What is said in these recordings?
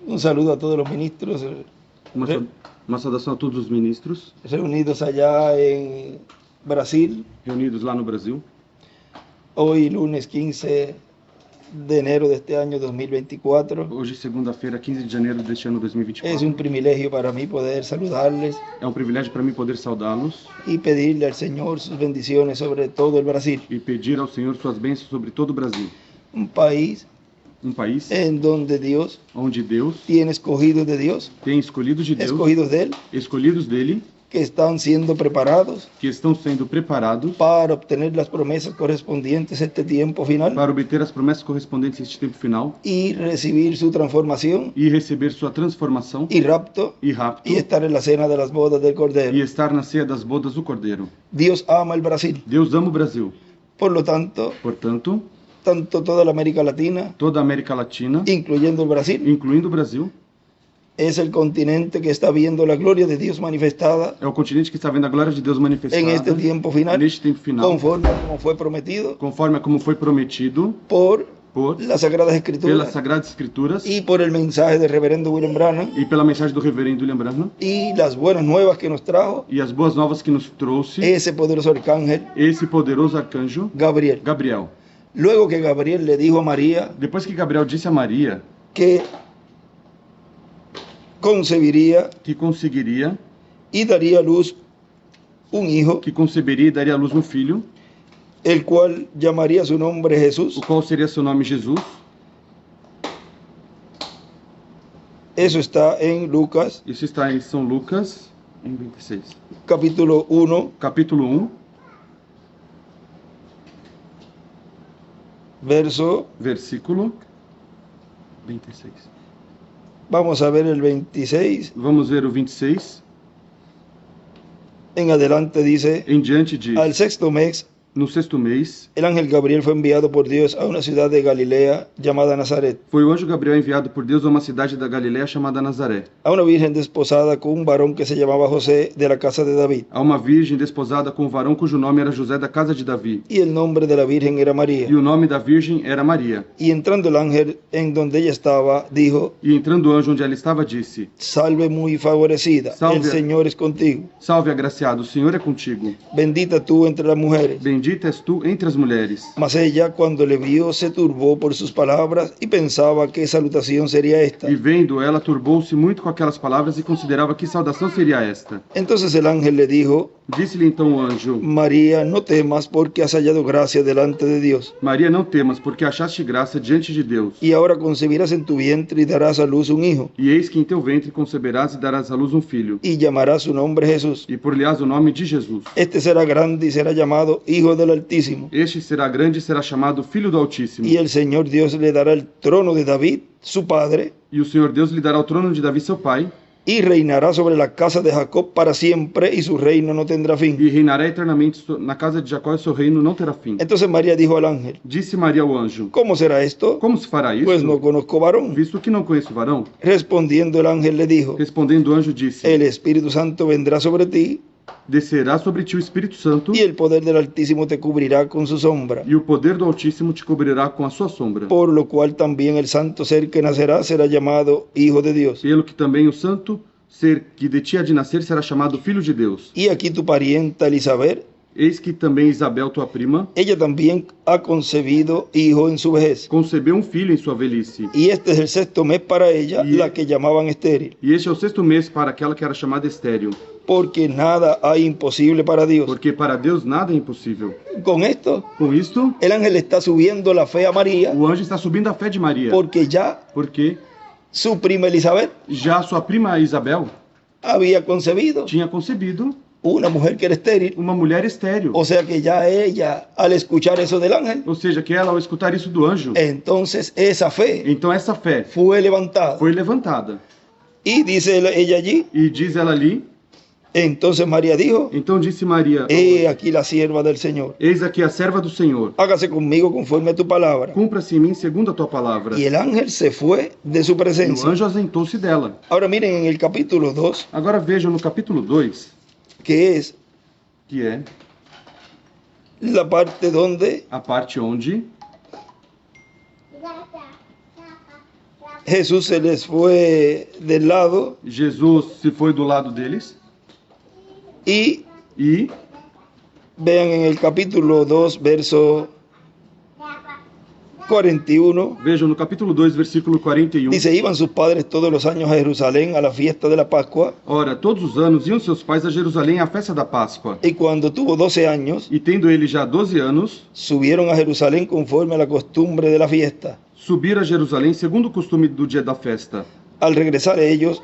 Un saludo a todos los ministros Uma saudação a todos os ministros reunidos allá en Brasil, reunidos lá no Brasil. hoy lunes 15 de enero de este año 2024. Hoje, segunda-feira, 15 de janeiro deste ano 2024. Es un privilegio para mí poder saludarles É um privilégio para mim poder saudá-los y pedirle al Señor sus bendiciones sobre todo el Brasil, e pedir ao Senhor suas bênçãos sobre todo o Brasil. un país Um país en donde Dios onde Deus tiene escogidos de Dios, tem escolhidos de Deus, escogidos de Él, escolhidos dele, que están siendo preparados que estão sendo preparados para obtener las promesas correspondientes a este tiempo final para obter as promessas correspondentes a este tempo final y recibir su transformación e receber sua transformação y rapto e rapto y estar en la cena de las bodas del e Cordero. estar na ceia das bodas do Cordeiro. Dios ama el Brasil. Deus ama o Brasil. Por lo tanto, Portanto, tanto toda la América Latina, toda a América Latina, incluyendo el Brasil, incluindo o Brasil, es el continente que está viendo la gloria de Dios manifestada é o continente que está vendo a glória de Deus manifestada en este tiempo final, neste tempo final, conforme como fue prometido conforme a como foi prometido por por las Sagradas pelas Escrituras Sagradas Escrituras y por el mensaje del reverendo William Branham e pela mensagem do reverendo William Branham y las buenas nuevas que nos trajo e as boas novas que nos trouxe ese poderoso arcángel esse poderoso arcanjo Gabriel. Gabriel. Luego que Gabriel le dijo a María Depois que Gabriel disse a Maria que concebiría que conseguiria, y daría a luz un hijo, que conceberia e daria à luz um filho, el cual llamaría su nombre Jesús. o qual seria seu nome Jesus. Eso está en Lucas, Isso está em São Lucas, em 26. capítulo 1, Capítulo 1, verso, versículo 26. vamos a ver el 26, Vamos ver o 26. en adelante dice, Em diante diz, al sexto mes, no sexto mês, el ángel Gabriel fue enviado por Dios a una ciudad de Galilea llamada Nazaret, foi o anjo Gabriel enviado por Deus a uma cidade da Galiléia chamada Nazaré, a una virgen desposada con un varón que se llamaba José de la casa de David, a uma virgem desposada com um varão cujo nome era José da casa de Davi, y el nombre de la virgen era María. e o nome da virgem era Maria. Y entrando el ángel en donde ella estaba, dijo, E entrando o anjo onde ela estava, disse: salve muy favorecida, Salve. el Señor es contigo, Salve, agraciado, o Senhor é contigo. bendita tú entre las mujeres. Bendita és tu entre as mulheres. Mas ella, cuando le vio, se turbó por sus palabras y pensaba qué salutación sería esta. E vendo, ela turbou-se muito com aquelas palavras e considerava que saudação seria esta. Entonces el ángel le dijo, Disse-lhe então o anjo: María, no temas porque has hallado gracia delante de Dios. Maria, não temas, porque achaste graça diante de Deus. Y ahora concebirás en tu vientre y darás a luz un hijo, E eis que em teu ventre conceberás e darás à luz um filho, y llamarás su nombre Jesús. e por-lhe-ás o nome de Jesus. Este será grande y será llamado Hijo del Altísimo. Este será grande e será chamado Filho do Altíssimo. Y el Señor Dios le dará el trono de David, su padre, E o Senhor Deus lhe dará o trono de Davi, seu pai, y reinará sobre la casa de Jacob para siempre, y su reino no tendrá fin. e reinará eternamente na casa de Jacó, e seu reino não terá fim. Entonces María dijo al ángel, Disse Maria ao anjo: ¿cómo será esto? Como se fará isso? Pues no conozco varón. Visto que não conheço varão. Respondiendo el ángel le dijo, Respondendo o anjo disse: el Espíritu Santo vendrá sobre ti, Descerá sobre ti o Espírito Santo, y el poder del Altísimo te cubrirá con su sombra. e o poder do Altíssimo te cobrirá com a sua sombra. Por lo cual también el santo ser que nacerá será llamado Hijo de Dios. Pelo que também o santo ser que de ti há de nascer será chamado Filho de Deus. Y aquí tu parienta Elizabeth, Eis que também Isabel, tua prima, ella también ha concebido hijo en su vejez. concebeu um filho em sua velhice. Y este es el sexto mes para ella, Y- la que llamaban estéril, E este é o sexto mês para aquela que era chamada estéril, porque nada hay imposible para Dios. porque para Deus nada é impossível. Con esto, Com isto, el ángel está subiendo la fe a María, o anjo está subindo a fé de Maria, porque ya porque su prima Elizabeth já sua prima Isabel había concebido tinha concebido una mujer que era estéril. uma mulher estéril. O sea que ya ella, al escuchar eso del ángel, Ou seja, que ela, ao escutar isso do anjo, entonces esa fe então essa fé fue levantada. foi levantada. Y dice ella allí, E diz ela ali, entonces María dijo, então disse Maria: he aquí la sierva del Señor, Eis aqui a serva do Senhor. hágase conmigo conforme a tu palabra. Cumpra-se em mim segundo a tua palavra. Y el ángel se fue de su E o presencia. anjo ausentou-se dela. Ahora miren en el capítulo 2, Agora vejam no capítulo 2, que es que é la parte donde a parte onde Jesús se les fue del lado Jesus se foi do lado deles y e vean en el capítulo 2, verso 41, vejam no capítulo 2, versículo 41. dice, iban sus padres todos los años a Jerusalén a la fiesta de la Pascua, Ora, todos os anos iam seus pais a Jerusalém à festa da Páscoa. y cuando tuvo 12 años, E tendo ele já 12 anos, subieron a Jerusalén conforme a la costumbre de la fiesta. subiram a Jerusalém segundo o costume do dia da festa. Al regresar ellos,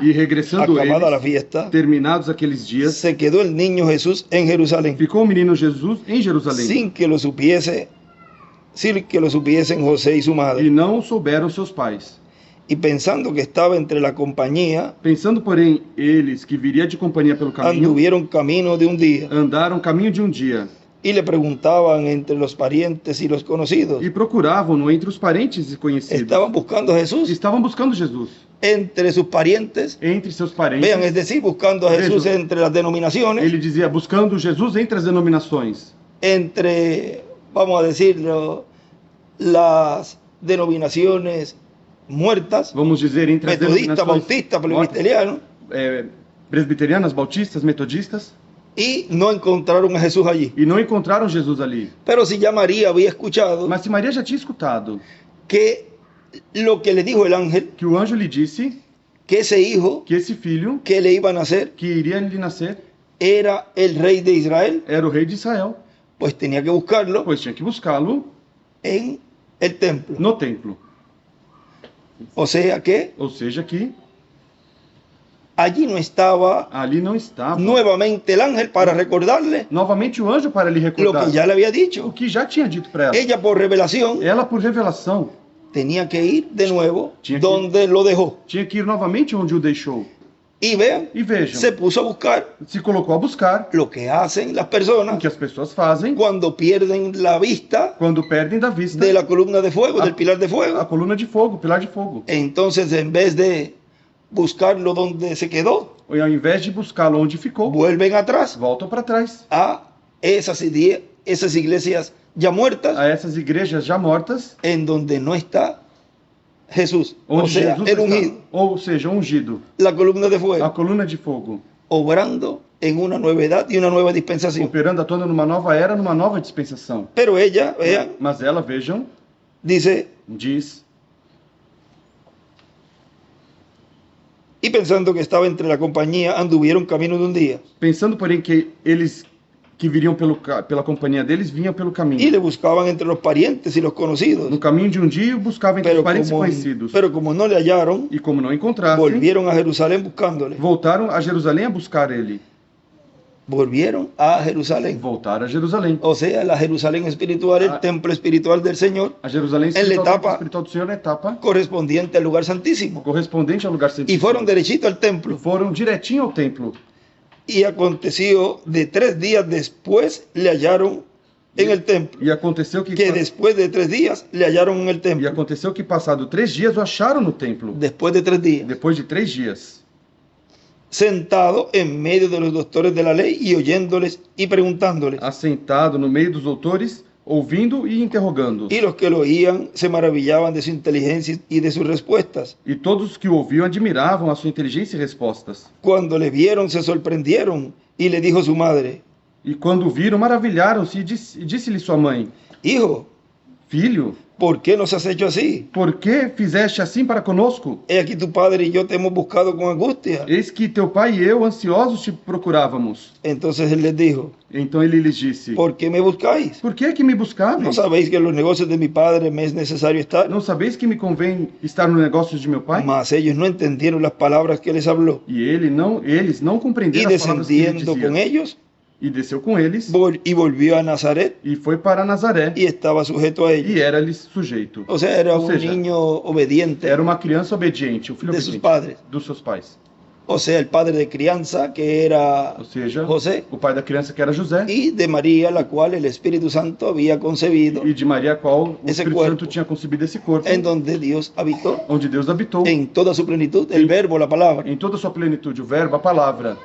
E regressando acabada la eles, fiesta, terminados aqueles dias, se quedó el niño Jesús en Jerusalén, ficou o menino Jesus em Jerusalém. sin que lo supiesen José y su E madre. não souberam seus pais. Y pensando que estaba entre la compañía, Pensando, porém, eles que viria de companhia pelo caminho, anduvieron camino de un día andaram caminho de um dia y le preguntaban entre los parientes y los conocidos. e procuravam-no entre os parentes e conhecidos. Estaban buscando a Jesús Estavam buscando Jesus entre sus parientes. entre seus Vean, es parentes. decir, buscando a Jesús Vean. entre las denominaciones, Ele dizia, buscando Jesus entre as denominações. entre, vamos a decirlo, las denominaciones muertas, Vamos dizer, entre as metodista, denominações bautista, presbiteriano, presbiterianas, bautistas, metodistas, y no encontraron a Jesús allí. e não encontraram Jesus ali. Pero si ya María había escuchado Mas se Maria já tinha escutado que lo que le dijo el ángel, que o anjo lhe disse que ese hijo que esse filho que le iba a nacer que iria lhe nascer era el rey de Israel, era o rei de Israel, pues tenía que buscarlo pois tinha que buscá-lo en el templo. no templo. O sea que Ou seja, que allí no estaba ali não estava nuevamente el ángel para recordarle novamente o anjo para lhe lo recordar que ya le había o dicho. que já tinha dito para ela. Ella por revelación Ela, por revelação, tenía que ir de nuevo Tinha que- donde lo dejó. tinha que ir novamente onde o deixou. Y vean, E vejam, se puso a buscar se colocou a buscar lo que hacen las o personas que as pessoas fazem cuando pierden la vista quando perdem da vista de la columna de fuego, Ah. del pilar de a fuego. coluna de fogo, o pilar de fogo. Entonces, en vez de buscarlo donde se quedó, E ao invés de buscá-lo onde ficou, vuelven atrás voltam para trás. a esas iglesias ya muertas A essas igrejas já mortas, en donde no está Jesús, o onde sea, Jesus el está, ungido, ou seja, ungido, la columna de a fuego, coluna de fogo, obrando en una novedad y una nueva dispensación. operando atuando numa nova era, numa nova dispensação. Pero ella, vean, Mas ela, vejam, dice, diz, y pensando que estaba entre la compañía, anduvieron camino de un día. pensando, porém, que eles que viriam pela companhia deles, vinham pelo Y caminho. le buscaban entre los parientes y los conocidos. No caminho de um dia, buscavam entre Pero os parentes e como, conhecidos. pero como no le hallaron, E como não encontrassem, volvieron a Jerusalén buscándole. voltaram a Jerusalém a buscar ele. Volvieron a Jerusalén. Voltaram a Jerusalém. O sea, la Jerusalén espiritual, el Ah. templo espiritual del Señor, A Jerusalém En la etapa- espiritual do Senhor na etapa correspondiente al lugar santísimo. correspondente ao lugar Y santíssimo. fueron derechito al templo. Foram direitinho ao templo. Y aconteció de 3 días después le hallaron en el templo. E aconteceu que, Que después de 3 días le hallaron en el e templo. aconteceu que passado 3 dias o acharam no templo. Después de 3 días. Depois de 3 dias, Sentado en medio de los doctores de la ley y oyéndoles y preguntándoles. assentado no meio dos doutores, ouvindo e interrogando. Y los que lo oían se maravillaban de su inteligencia y de sus respuestas. E todos os que o ouviam admiravam a sua inteligência e respostas. Cuando le vieron se sorprendieron y le dijo su madre, E quando o viram, maravilharam-se e disse-lhe sua mãe: hijo, Filho, ¿por qué nos has hecho así? por que fizeste assim para conosco? He aquí tu padre y yo te hemos buscado con angustia. Eis que teu pai e eu, ansiosos, te procurávamos. Entonces él les dijo, Então ele lhes disse: ¿por qué me buscáis? Por que me ¿No buscáveis? sabéis que en los negocios de mi padre me es necesario estar? Não sabeis que me convém estar no negócio de meu pai? Mas ellos no entendieron las palabras que les habló. E eles não Y compreenderam as palavras que ele descendiendo con dizia. ellos, E desceu com eles y volvió a Nazaret e foi para Nazaré y estaba sujeto a ellos. e era-lhes sujeito. O sea, era O un sea, niño obediente Era uma criança obediente, o filho de sus obediente padres. dos seus pais. O sea, el padre de crianza, que era Ou seja, José, o pai da criança que era José y de María, la cual el Espíritu Santo había concebido, e de Maria, a qual o Esse Espírito corpo. Santo tinha concebido esse corpo, en donde Dios habitó onde Deus habitou en toda su plenitud, el Sí. verbo, la palabra. em toda a sua plenitude, o verbo, a palavra.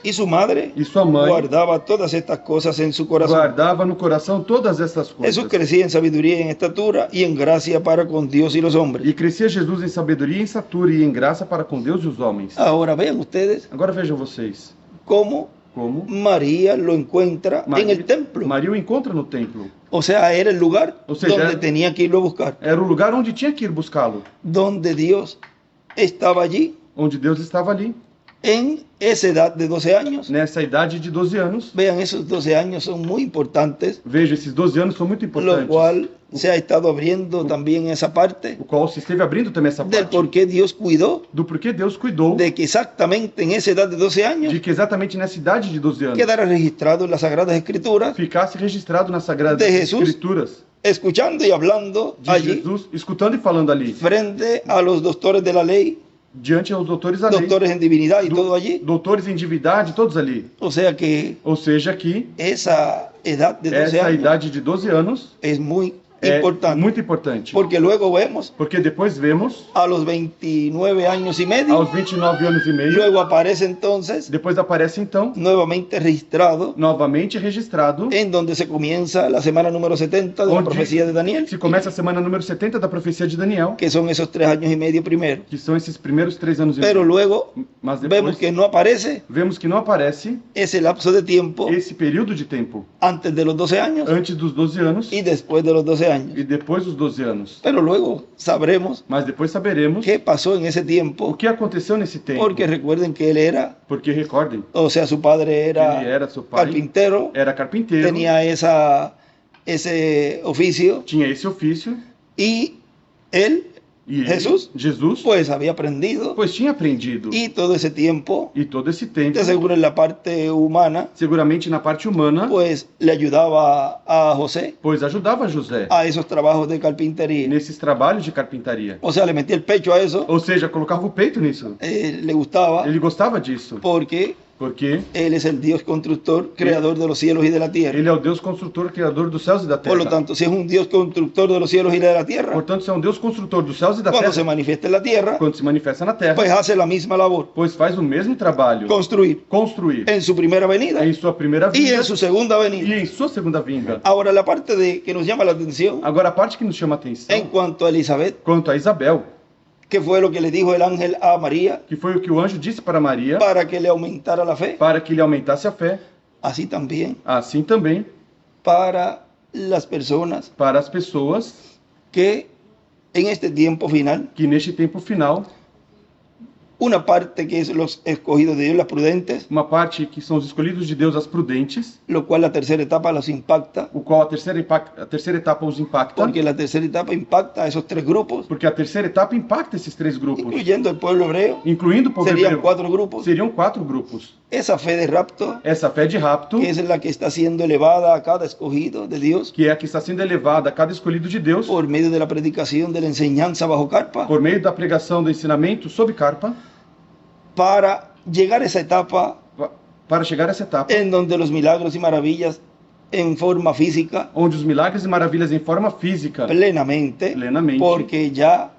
Y su madre E sua mãe guardaba todas estas cosas en su corazón. guardava no coração todas essas coisas. Jesús crecía en sabiduría y en estatura y en gracia para con Dios y los hombres. E crescia Jesus em sabedoria, em estatura e em graça para com Deus e os homens. Ahora vean ustedes Agora vejam vocês cómo como María lo encuentra en el templo. Maria o encontra no templo. O sea, era el lugar O sea, donde ya- tenía que irlo a buscar. Era o lugar onde tinha que ir buscá-lo, Donde Dios estaba allí onde Deus estava ali, en esa edad de 12 años. nessa idade de 12 anos. Vean, esos 12 años son muy importantes, Veja, esses 12 anos são muito lo importantes, cual se ha estado abriendo también esa parte o qual se esteve abrindo também essa del parte, por qué Dios cuidó do porquê Deus cuidou de que exactamente en esa edad de 12 años de que exatamente nessa idade de 12 anos quedara registrado en las Sagradas Escrituras, ficasse registrado nas Sagradas De Jesus. Escrituras escuchando y hablando de allí Jesus, escutando e falando ali, frente a los doctores de la ley, diante aos doutores da lei, doctores en divinidad y todo allí. doutores em divindade, todos ali. O sea que Ou seja, que esa edad de 12 essa años idade de 12 anos es muy é importante, muito importante, porque luego vemos porque depois vemos, a los 29 años y medio, aos 29 anos e meio, luego aparece entonces depois aparece então, nuevamente registrado novamente registrado, en donde se comienza la semana número 70 de la onde profecía de Daniel, se começa a semana número 70 da profecia de Daniel, que son esos 3 años y medio primero. que são esses primeiros 3 anos e Pero meio. luego Mas vemos depois que no aparece vemos que não aparece ese lapso de tiempo esse período de tempo antes de los 12 años antes dos 12 anos y después de los 12 años. e depois dos 12 anos. Pero luego sabremos Mas depois saberemos qué pasó en ese o tiempo, que aconteceu nesse tempo. porque recuerden que él era, Porque recordem, o sea, su padre ele era era seu pai, carpintero, era carpinteiro, tenía ese oficio tinha esse ofício, y él, e ele, Jesus, Jesus, pues había aprendido pois tinha aprendido. y todo ese tiempo, E todo esse tempo, de seguro en la parte humana, seguramente na parte humana, pues le ayudaba a José pois ajudava José a esos trabajos de carpintería. nesses trabalhos de carpintaria. O sea, le metía el pecho a eso, Ou seja, colocava o peito nisso. le gustaba, Ele gostava disso, porque porque él es el Dios constructor, creador de los cielos y de la tierra. ele é o Deus construtor, criador dos céus e da Por lo terra. tanto, si es un Dios constructor de los cielos y de la tierra, Portanto, se é um Deus construtor dos céus e da cuando se terra, manifiesta en la tierra, quando se manifesta na terra, pues hace la misma labor, pois faz o mesmo trabalho, construir construir en su primera venida em sua primeira y vinda en su segunda e venida. em sua segunda vinda. Ahora, la parte que nos llama la atención Agora, a parte que nos chama a atenção, en cuanto a Elizabeth, quanto a Isabel, que fue lo que le dijo el ángel a María que foi o que o anjo disse para Maria, para que le aumentara la fe, para que lhe aumentasse a fé, así también assim também para las personas para as pessoas que en este tiempo final, que neste tempo final, una parte que es los escogidos de Dios, las prudentes, uma parte que são os escolhidos de Deus, as prudentes, lo cual la tercera etapa los impacta, o qual a terceira etapa os impacta, porque la tercera etapa impacta a esos 3 grupos, porque a terceira etapa impacta esses 3 grupos, incluyendo el pueblo hebreo, incluindo o povo serían hebreu. 4 grupos. Seriam 4 grupos. Esa fe de rapto, Essa fé de rapto, que es la que está siendo elevada a cada escogido de Dios que é a que está sendo elevada a cada escolhido de Deus, por medio de la predicación de la enseñanza bajo carpa, por meio da pregação do ensinamento sob carpa, para llegar a esa etapa para chegar a essa etapa, en donde los milagros y maravillas en forma física onde os milagres e maravilhas em forma física, plenamente, Plenamente. porque ya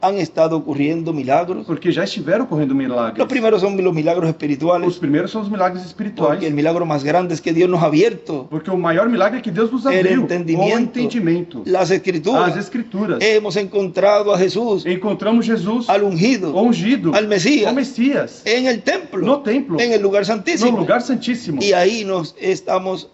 han estado ocurriendo milagros. porque já estiveram ocorrendo milagres. Los primeros son los milagros Os espirituales, primeiros são os milagres espirituais, porque el milagro más grande es que Dios nos ha abierto porque o maior milagre é que Deus nos el abriu, o entendimiento, entendimento, las as escrituras. escrituras. Hemos encontrado a Jesús, Encontramos Jesus, al ungido, o ungido, al Mesías, o Messias, en el templo, no templo, en el lugar no santísimo. lugar santíssimo. Y ahí nos estamos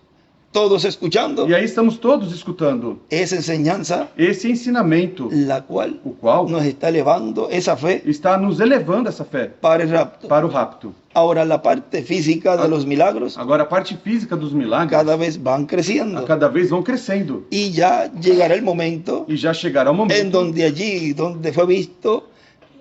todos escuchando E aí estamos todos escutando esa enseñanza, esse ensinamento, la cual o qual nos está elevando esa fe está nos elevando essa fé para el rapto. para o rapto. Ahora, la parte física de los milagros Agora, a parte física dos milagres, cada vez van a creciendo. cada vez vão crescendo. Y ya llegará el momento E já chegará o en momento, donde allí, donde fue visto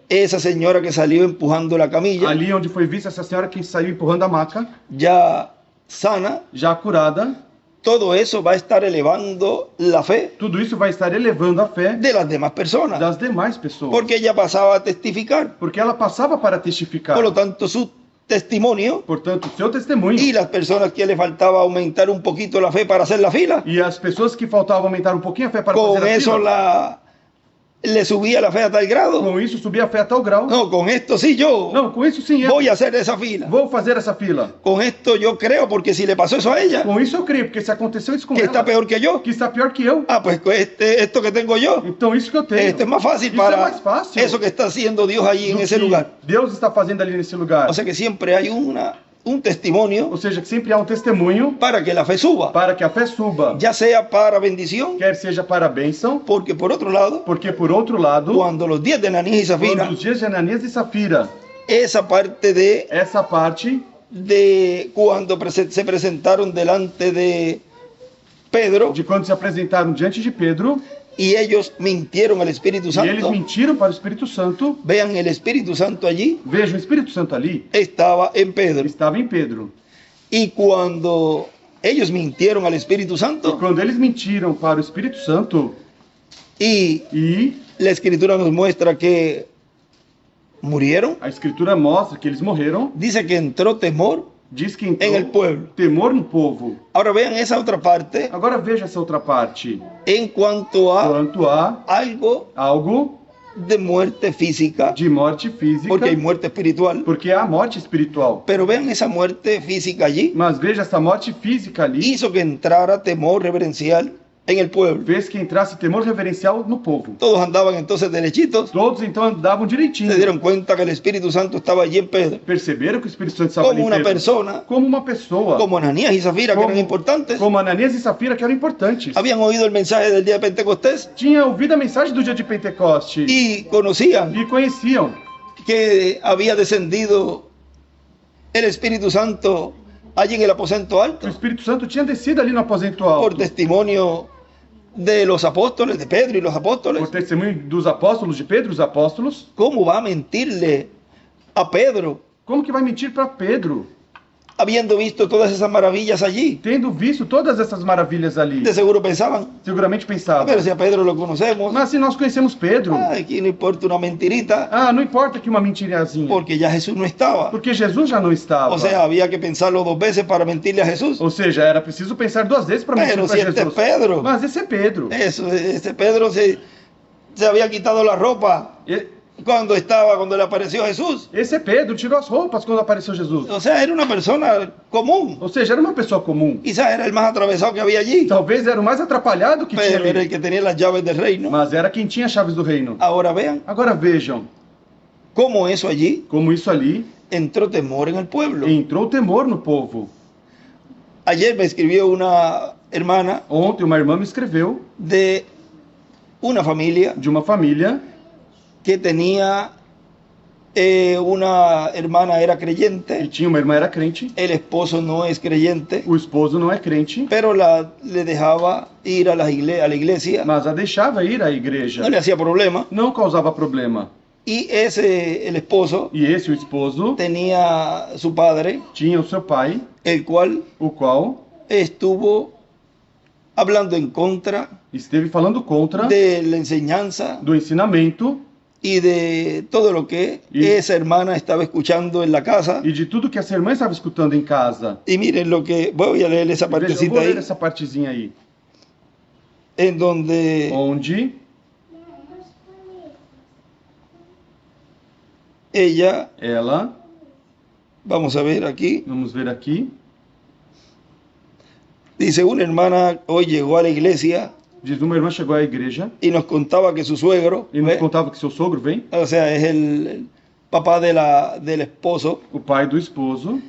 esa señora que salió empujando la camilla, ali onde foi vista essa senhora que saiu empurrando a maca, ya sana, já curada, todo eso va a estar elevando la fe tudo isso vai estar elevando a fé de las demás personas, das demais pessoas. porque ella pasaba a testificar. Porque ela passava para testificar. Por lo tanto, su testimonio Portanto, seu testemunho y las personas que le faltaba aumentar un poquito la fe para hacer la fila, e as pessoas que faltavam aumentar um pouquinho a fé para con fazer a eso fila, le subía la fe a tal grado. Com isso, subia a fé a tal grau. No, con esto sí yo Não, com isso sim, eu voy a hacer esa fila. vou fazer essa fila. Con esto yo creo, porque si le pasó eso a ella, Com isso eu creio, porque se aconteceu isso com que está ela, peor que yo, que está pior que eu. ah, pues esto que tengo yo, Então isso que eu tenho. esto es más fácil Isso é para mais fácil eso que está haciendo Dios allí en do ese que lugar. Deus está fazendo ali nesse lugar. O sea que siempre hay un testimonio Ou seja, que sempre há um testemunho para que la fe suba, para que a fé suba. ya sea para bendición, Quer seja para a bênção, porque por otro lado, porque por outro lado, cuando los días de Ananías y Zafira, quando os dias de Ananias e Safira, esa parte essa parte de cuando se presentaron delante de Pedro de quando se apresentaram diante de Pedro, y ellos mintieron al Espíritu e eles Santo, mentiram para o Espírito Santo, vean el Espíritu Santo allí, veja, o Espírito Santo ali estaba en Pedro. estava em Pedro. Y cuando ellos mintieron al Espíritu E Santo, quando eles mentiram para o Espírito Santo, y e la Escritura nos muestra que murieron, a Escritura mostra que eles morreram, dice que entró temor diz que en el entrou pueblo. temor no povo. Ahora vean esa otra parte Agora veja essa outra parte. en cuanto a Quanto a algo algo de muerte física, de morte física, porque hay muerte espiritual. porque há morte espiritual. Pero vean esa muerte física allí, Mas veja, essa morte física ali hizo que entrara temor reverencial en el pueblo. fez que entrasse temor reverencial no povo. Todos andaban entonces derechitos, Todos então andavam direitinho. se dieron cuenta que el Espíritu Santo estaba allí en Pedro, Perceberam que o Espírito Santo estava ali como em una Pedro. persona, Como uma pessoa. como Ananías y Zafira, que Como- eran importantes, Como Ananias e Safira, que eram importantes. habían oído el mensaje del día de Pentecostés Tinha ouvido a mensagem do dia de Pentecoste y conocían e conheciam que había descendido el Espíritu Santo allí en el aposento que o alto, Espírito Santo tinha descido ali no aposento por alto. testimonio de los apóstoles, de Pedro y los apóstoles. Por testemunho dos apóstolos, de Pedro, os apóstolos. ¿Cómo va a mentirle a Pedro, Como que vai mentir para Pedro, habiendo visto todas esas maravillas allí? tendo visto todas essas maravilhas ali? De seguro pensaban, Seguramente pensava. pero si a Pedro lo conocemos, Mas se nós conhecemos Pedro, aquí no importa una mentirita, não importa que uma mentirazinha, porque ya Jesús no estaba. porque Jesus já não estava. O sea, había que pensarlo dos veces para mentirle a Jesús. Ou seja, era preciso pensar duas vezes para mentir Pero para si este es Jesus. Pedro, Mas esse é Pedro. eso, este Pedro se había quitado la ropa E- cuando le apareció Jesús. Esse é Pedro, tirou as roupas quando apareceu Jesus. O sea, era una persona común. Ou seja, era uma pessoa comum. Quizás era el más atravesado que había allí, Talvez era o mais atrapalhado que tinha pero era el ali. que tenía las llaves del reino. Mas era quem tinha as chaves do reino. Ahora vean Agora vejam cómo eso allí como isso ali entró temor en el pueblo. entrou temor no povo. Ayer me escribió una hermana Ontem uma irmã me escreveu de una familia de uma família que tenía una hermana era que creyente, tinha uma irmã era crente, el esposo no es creyente, o esposo não é crente, pero le dejaba ir a la iglesia, mas a deixava ir à igreja. no le hacía problema. Não causava problema. Y el esposo, E esse, o esposo, tenía su padre, tinha o seu pai, el cual o qual estuvo hablando en contra esteve falando contra de la enseñanza do ensinamento y de todo lo que Y- esa hermana estaba escuchando en la casa. e de tudo que essa irmã estava escutando em casa. Y miren lo que, voy a leer esa Veja, eu partecita vou ler ahí, essa partezinha aí, en donde onde ella, ela, vamos a ver aquí, vamos ver aqui, dice, una hermana hoy llegó a la iglesia diz uma irmã chegou à igreja y nos contaba que su suegro, e nos ¿ve? contava que seu sogro vem, O sea, es el papá del esposo, o pai do esposo,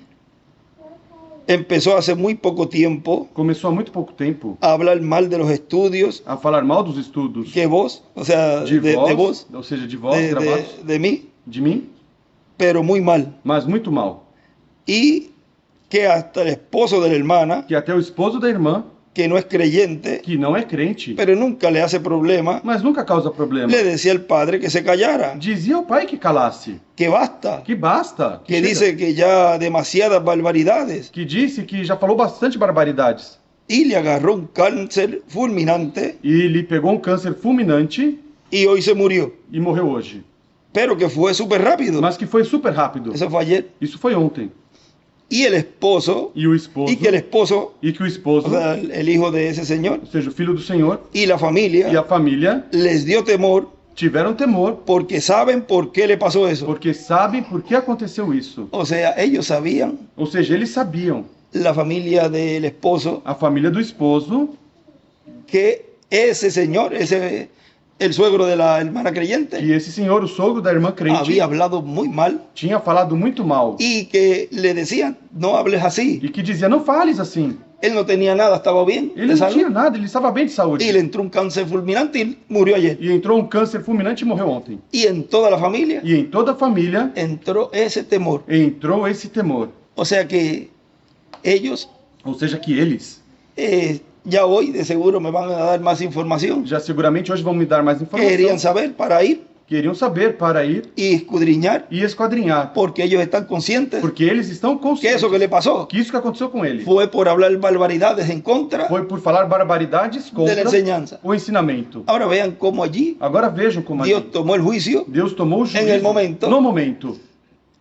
empezó hace muy poco tiempo começou há muito pouco tempo a hablar mal de los estudios a falar mal dos estudos que vos, o sea, de de vós, vos, ou seja, de vós gravados, de mí, de mim, pero muy mal. mas muito mal. Y que hasta el esposo de la hermana, Que até o esposo da irmã, que no es creyente, que não é crente, pero nunca le hace problema, mas nunca causa problema, le decía al padre que se callara, dizia ao pai que calasse, que basta, que basta, que chega. dice que ya demasiadas barbaridades, Que disse que já falou bastante barbaridades. y le agarró un cáncer fulminante E lhe pegou um câncer fulminante y hoy se murió, e morreu hoje. pero que fue súper rápido, Mas que foi super rápido. eso fue ayer, Isso foi ontem. y el esposo, E o esposo, y que el esposo, e que o esposo, o sea, el hijo de ese señor, ou seja, o filho do Senhor y la e familia, a família les dio temor tiveram temor, porque saben por qué le pasó eso. porque sabem por que aconteceu isso. O sea, ellos sabían, Ou seja, eles sabiam, la familia del esposo, a família do esposo, que ese señor, el suegro de la hermana creyente, que esse senhor, o sogro da irmã crente, había hablado muy mal tinha falado muito mal. y que le decían, no hables así. E que dizia, não fales assim. Él no tenía nada, estaba bien Ele de não salud, tinha nada, ele estava bem de y saúde. le entró un cáncer fulminante y murió ayer. E entrou um câncer fulminante e morreu ontem. Y en toda la familia E em toda a família entró ese temor. entrou esse temor. O sea que ellos Ou seja, que eles, ya hoy de seguro me van a dar más información. já seguramente hoje vão me dar mais Querían informação, saber para ir queriam saber para ir y escudriñar, e esquadrinhar. porque ellos están conscientes Porque eles estão que conscientes eso que le pasó que isso que aconteceu com ele fue por hablar barbaridades en contra foi por falar barbaridades de la contra enseñanza. o ensinamento. Ahora vean cómo allí Agora vejam como Dios ali tomó el juicio Deus tomou o en el juízo momento. no momento.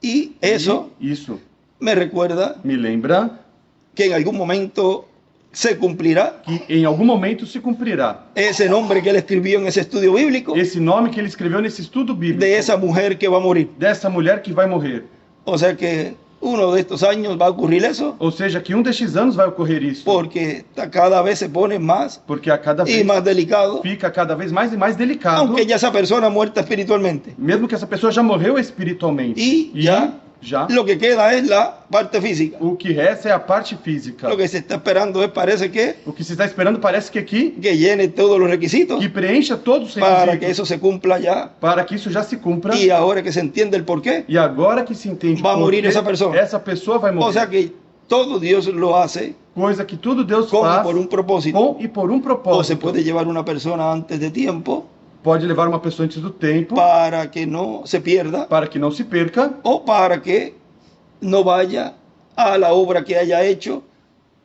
y eso E isso me recuerda me lembra que en algún momento se cumplirá que em algum momento se cumprirá esse nombre que él escribió en ese estudio bíblico esse nome que ele escreveu nesse estudo bíblico de esa mujer que va a morir. dessa mulher que vai morrer. O sea que uno de estos años va a ocurrir eso, Ou seja, que destes anos vai ocorrer isso. porque cada vez se pone más Porque a cada y vez más delicado, fica cada vez mais e mais delicado, aunque ya esa persona muerta espiritualmente. mesmo que essa pessoa já morreu espiritualmente. Y ya lo que queda es la parte física. o que resta é a parte física. Lo que se está esperando es, parece O que se está esperando parece que aqui que llene todos los requisitos que preencha todos os para que requisitos eso se cumpla ya. para que isso já se cumpra. Y ahora que se entiende el porquê, E agora que se entende vai por morir que essa pessoa. essa pessoa vai morrer. o sea que todo Dios lo hace Coisa que tudo Deus como faz por un propósito. com e por O se propósito. puede llevar una persona antes de tiempo Pode levar uma pessoa antes do tempo para que no se pierda para que não se perca o para que no vaya a la obra que haya hecho,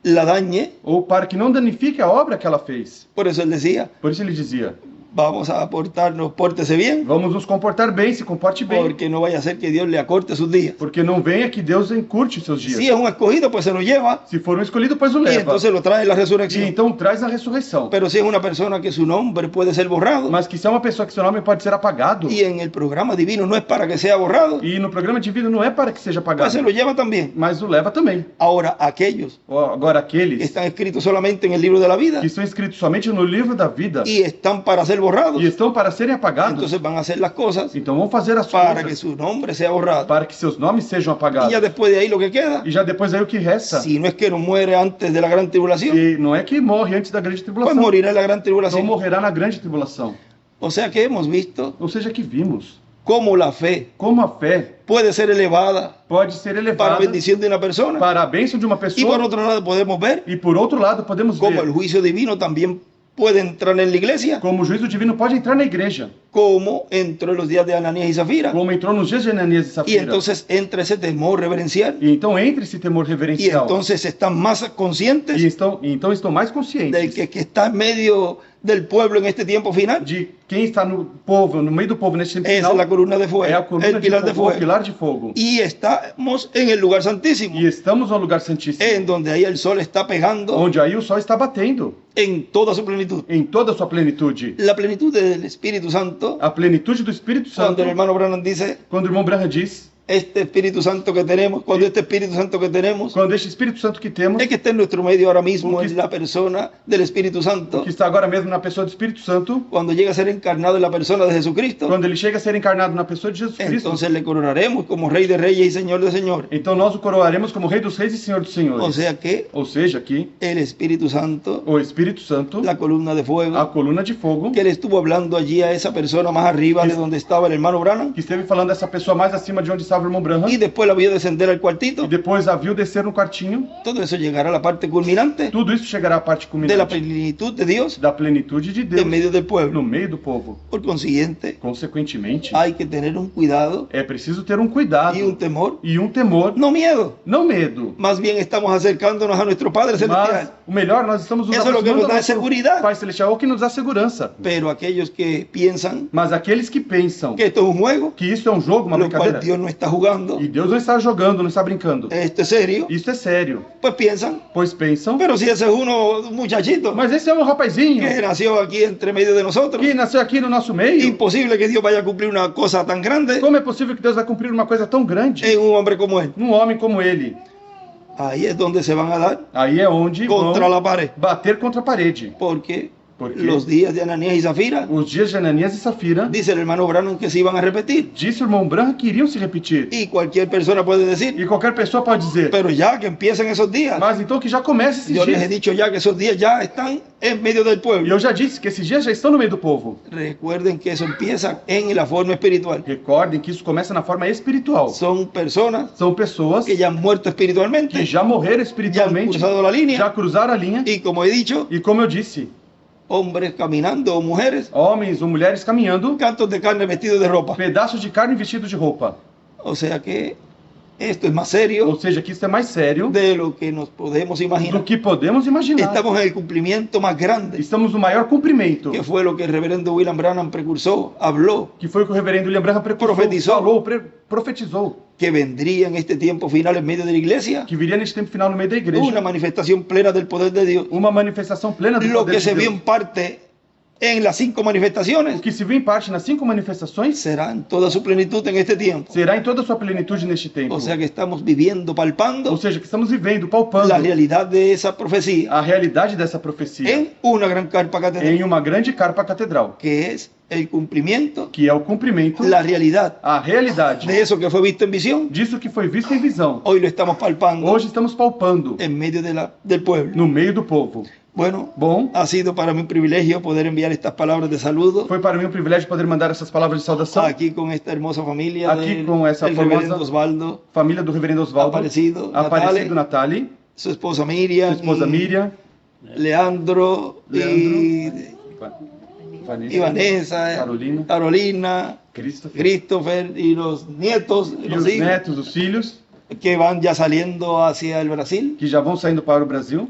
la dañe. ou para que não danifique a obra que ela fez. Por eso él decía, Por isso ele dizia, vamos a portarnos, pórtese bien, vamos nos comportar bem, se comporte bem, porque no vaya a ser que Dios le acorte sus días. porque não venha que Deus encurte os seus dias. Si es un escogido, pues se lo lleva Se for um escolhido, pois o y leva. entonces lo trae en la E resurrección. então traz a ressurreição. Pero si es una persona que su nombre puede ser borrado, Mas que se é uma pessoa que seu nome pode ser apagado, y en el programa divino no es para que sea borrado, e no programa de vida não é para que seja pues apagado, se lo lleva también. mas o leva também. Ahora, aquellos Agora que aqueles están escritos solamente en el libro de la vida que estão escritos somente no livro da vida y están para ser borrados, e estão para serem apagados, entonces van a hacer las cosas então vão fazer as para que coisas su nombre sea borrado. para que seus nomes sejam Y apagados. ya después de ahí lo que queda, E já depois aí o que resta, si no es que no muere antes de la gran tribulación, e não é que morre antes da grande pues tribulação, morirá en la gran então tribulación. morrerá na grande tribulação. O sea que hemos visto Ou seja, que vimos cómo la fe como a fé puede ser elevada pode ser para elevada bendición de una persona, para a bênção de uma y por pessoa, otro lado podemos ver e por outro lado podemos cómo el ver juicio divino también puede entrar en la iglesia, como o juízo divino pode entrar na igreja, como entró en los días de Ananías y Zafira. como entrou nos dias de Ananias e Y Safira. entonces entra ese temor reverencial, E então entra esse temor y reverencial. entonces están más conscientes E então estão mais del conscientes que está en medio del pueblo en este tiempo final. de quem está no povo, no meio do povo neste tempo Esa final, es la columna de é a fuego, coluna el pilar de de fogo, o fuego. pilar de fogo. Y estamos en el lugar santísimo, E estamos no lugar santíssimo, en donde ahí el sol está pegando onde aí o sol está batendo en toda su plenitud. em toda a sua plenitude. La plenitud del Espíritu Santo, A plenitude do Espírito Santo, cuando el hermano Branham dice, quando o irmão Branham diz, este Espíritu Santo que tenemos, cuando este Espíritu Santo que tenemos, quando este Espírito Santo que temos, es que está en nuestro medio ahora mismo, Porque en la persona del Espíritu Santo, que está agora mesmo na pessoa do Espírito Santo, cuando llega a ser encarnado en la persona de Jesucristo, quando ele chega a ser encarnado na pessoa de Jesus Cristo, entonces le coronaremos como Rey de Reyes y Señor de Señores. então nós o coroaremos como Rei dos Reis e Senhor dos Senhores. O sea que Ou seja, que el Espíritu Santo, o Espírito Santo, la columna de a fuego, coluna de fogo, que le estuvo hablando allí a esa persona más arriba de donde estaba el hermano Branham, que esteve falando dessa pessoa mais acima de onde estava o irmão Branham, y después la vio descender al cuartito, e depois a viu descer no quartinho. todo eso llegará a la parte culminante Tudo isso chegará à parte de la culminante plenitud de Dios da plenitude de Deus en medio del no pueblo. meio do povo. Por consiguiente, Consequentemente, hay que tener un cuidado é preciso ter cuidado y un temor, e temor, no miedo. não medo. Más bien estamos acercándonos a nuestro Padre Mas Celestial. o melhor, nós estamos nos Eso es lo que aproximando nos do da nosso seguridad. Pai Celestial, o que nos dá segurança. Pero aquellos que piensan Mas aqueles que pensam que esto es un juego, que isso é um jogo, uma lo cual brincadeira, Dios no está jugando, E Deus não está jogando, não está brincando. esto es serio, Isso é sério. pues piensan, Pois pensam, pero si ese es un muchachito mas esse é um rapazinho que nació aquí entre medio de nosotros, que nasceu aqui no nosso meio. imposible que Dios vaya a cumplir una cosa tan grande Como é possível que Deus vai cumprir uma coisa tão grande en un hombre como él. num homem como ele? Ahí es donde se van a dar Aí é onde contra vão la pared, bater contra a parede. porque Porque los días de Ananías y Zafira, os dias de Ananias e Safira, dice el hermano Branham, que se iban a repetir. disse o irmão Branham que iriam se repetir. Y cualquier persona puede decir, E qualquer pessoa pode dizer, pero ya que empiezan esos días, mas então que já comece esses yo les he dias. dicho ya que esos días ya están en medio del E pueblo. eu já disse que esses dias já estão no meio do povo. Recuerden que eso empieza en la forma espiritual. Recordem que isso começa na forma espiritual. Son personas São pessoas que ya han muerto espiritualmente, que já morreram ya han espiritualmente, cruzado la línea, já cruzaram a linha. y como he dicho, E como eu disse, hombres caminando o mujeres, homens ou mulheres caminhando, cantos de carne vestidos de ropa. pedaços de carne vestidos de roupa. O sea que esto es más serio Ou seja, que isso é mais sério de lo que nos podemos do imaginar. que podemos imaginar. Estamos en el cumplimiento más grande, Estamos no maior cumprimento, que fue lo que el reverendo William Branham precursó, habló, que foi o que o reverendo William Branham Profetizou. falou, profetizou, que vendría en este tiempo final en medio de la iglesia que viria neste tempo final no meio da igreja una manifestación plena del poder de Dios. uma manifestação plena do Lo poder que de se vio Deus. en parte en las 5 manifestaciones O que se viu em parte nas 5 manifestações será en toda su plenitud en este tiempo. será em toda a sua plenitude neste tempo. O sea que estamos viviendo, Ou palpando seja, que estamos vivendo, palpando la realidad de esa profecía a realidade dessa profecia en una gran carpa catedral, em uma grande carpa catedral, que es el cumplimiento, que é o cumprimento, la realidad a realidade de eso que fue visto en visión. disso que foi visto em visão. Hoy lo estamos palpando Hoje estamos palpando en medio del pueblo. no meio do povo. Bueno, Bom, ha sido para mí un privilegio poder enviar estas palabras de saludo foi para mim um privilégio poder mandar essas palavras de saudação. aquí con esta hermosa familia Aquí del con esa el famosa reverendo Osvaldo, Família do reverendo Osvaldo, Aparecido, Natali, su esposa Miriam, sua esposa y Miriam, Leandro, y Vanessa, Carolina, Carolina, Christopher, Christopher y los nietos, e los os hijos, netos, os filhos, que van ya saliendo hacia el Brasil. que já vão saindo para o Brasil,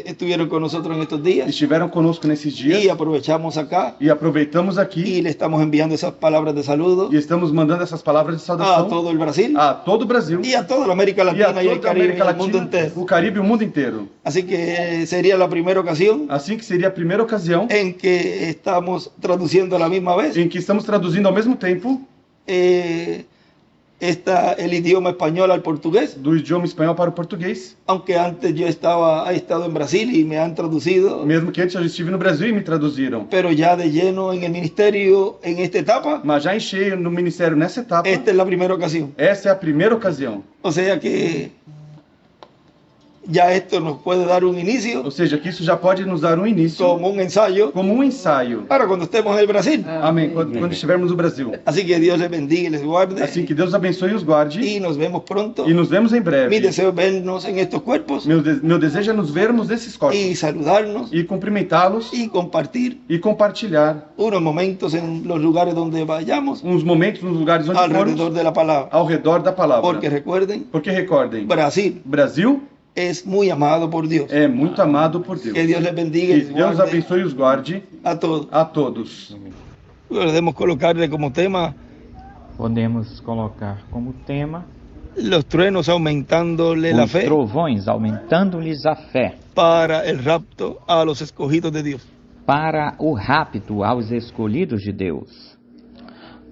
Estuvieron con nosotros en estos días estiveram conosco nesses dias y aprovechamos acá e aproveitamos aqui y le estamos enviando esas palabras de saludo e estamos mandando essas palavras de a saudação todo el Brasil a todo o Brasil y a toda la América e a Latina y el toda a Caribe y América el mundo Latina, entero. o Caribe e o mundo inteiro. Así que sería la primera ocasión Assim que seria a primeira ocasião en que estamos traduciendo a la misma vez em que estamos traduzindo ao mesmo tempo el idioma español al portugués, do idioma espanhol para o português, aunque antes yo he estado en Brasil y me han traducido, mesmo que antes eu estive no Brasil e me traduziram. pero ya de lleno en el ministerio en esta etapa, Mas já em cheio no ministério nessa etapa, esta es la primera ocasión. essa é a primeira ocasião. O sea que ya esto nos puede dar un inicio Ou seja, que isso já pode nos dar um início como un ensayo como um ensaio. para cuando estemos en el Brasil. Amém. Quando estivermos no Brasil. Así que Dios les bendiga y les guarde Assim que Deus abençoe e os guarde y nos vemos pronto. e nos vemos em Mi breve. deseo es vernos en estos cuerpos Meu desejo é nos vermos nesses corpos y saludarnos e cumprimentá-los y compartir e compartilhar unos momentos en los lugares donde vayamos uns momentos nos lugares onde alrededor formos de la palabra. ao redor da palavra. Porque recuerden, Porque recordem, Brasil Brasil es muy amado por Dios. é muito amado por Deus. Que Dios les bendiga Que y les Deus guarde abençoe e os guarde a todos. a todos. Podemos colocarle como tema Podemos colocar como tema los truenos aumentándole la os fe trovões, aumentando-lhes a fé, para el rapto a los escogidos de Dios. para o rapto aos escolhidos de Deus,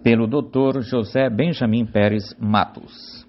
pelo Dr. José Benjamin Pérez Matos.